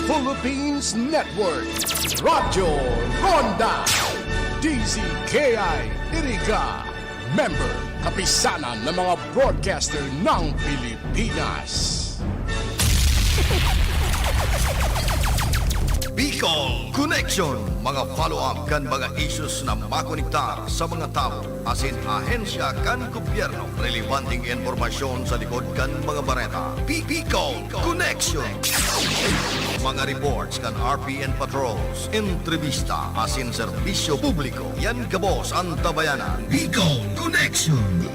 Philippines Network, Radyo Ronda, DZKI Iriga, member kapisanan ng mga broadcaster ng Pilipinas. Bicol Connection, mga follow-up kan mga issues na makonektar sa mga tao asin ahensya kan gobyerno, relevanting informasyon sa likod kan mga bareta. Bicol Connection, mga reports kan RPN patrols, entrevista asin serbisyo publiko. Yan kabos ang tabayanan. Bicol Connection.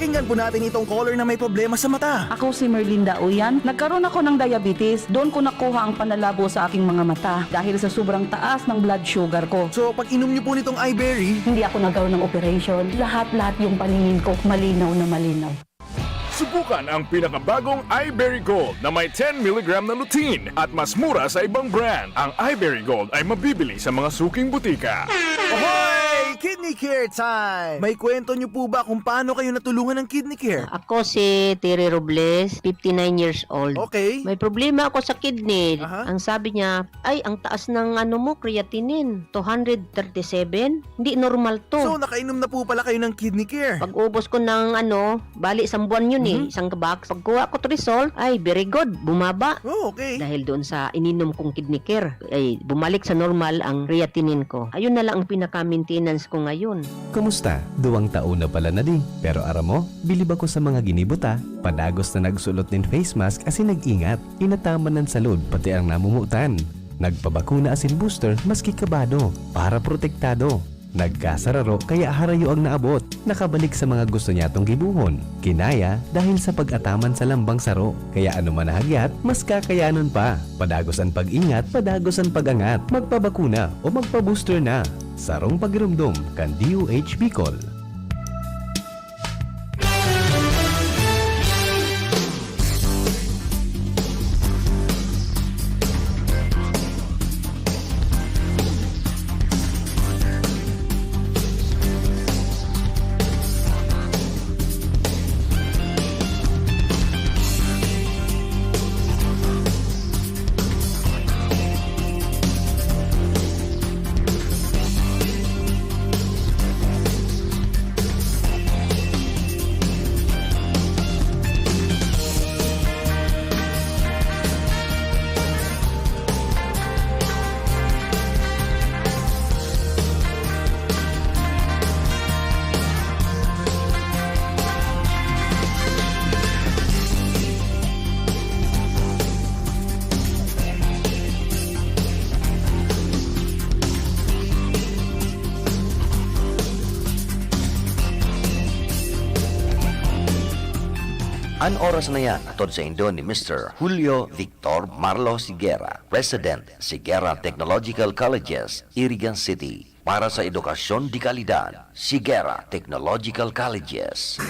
Pakinggan po natin itong caller na may problema sa mata. Ako si Merlinda Uyan. Nagkaroon ako ng diabetes. Doon ko nakuha ang panlalabo sa aking mga mata dahil sa sobrang taas ng blood sugar ko. So pag inom niyo po nitong iBerry, Hindi ako nagkaroon ng operation. Lahat-lahat yung paningin ko malinaw na malinaw. Subukan ang pinakabagong iBerry Gold na may 10 mg na lutein at mas mura sa ibang brand. Ang iBerry Gold ay mabibili sa mga suking butika. ahoy! Kidney Care time! May kwento niyo po ba kung paano kayo natulungan ng Kidney Care? Ako si Terry Robles, 59 years old. Okay. May problema ako sa kidney. Aha. Ang sabi niya, ay, ang taas ng creatinine, 237. Hindi normal to. So nakainom na po pala kayo ng Kidney Care. Pag ubos ko ng bali isang buwan yun isang box. Pagkuha ko to result, ay, very good, bumaba. Oh, okay. Dahil doon sa ininom kong Kidney Care, ay bumalik sa normal ang creatinine ko. Ayun na lang ang pinaka-maintenance ko ngayon. Kumusta? 2 taon na pala na di. Pero aram mo, bilib ako sa mga ginibuta. Padagos na nagsulot nin face mask asin nag-ingat. Inataman ng salud pati ang namumutan. Nagpabakuna asin booster maski kabado para protektado. Nagkasararo kaya harayo ang naabot. Nakabalik sa mga gusto niya tong gibuhon. Kinaya dahil sa pag-ataman sa lambang saro. Kaya ano man nahagyat, mas kakayanon pa. Padagos ang pag-ingat, padagos ang pag-angat. Magpabakuna o magpa-booster na. Sarong pagirumdum kan DOH Bicol. An oras na yan, atod sa Indo ni Mr. Julio Victor Marlo Sigera, President, Sigera Technological Colleges, Irigan City. Para sa edukasyon di kalidad, Sigera Technological Colleges.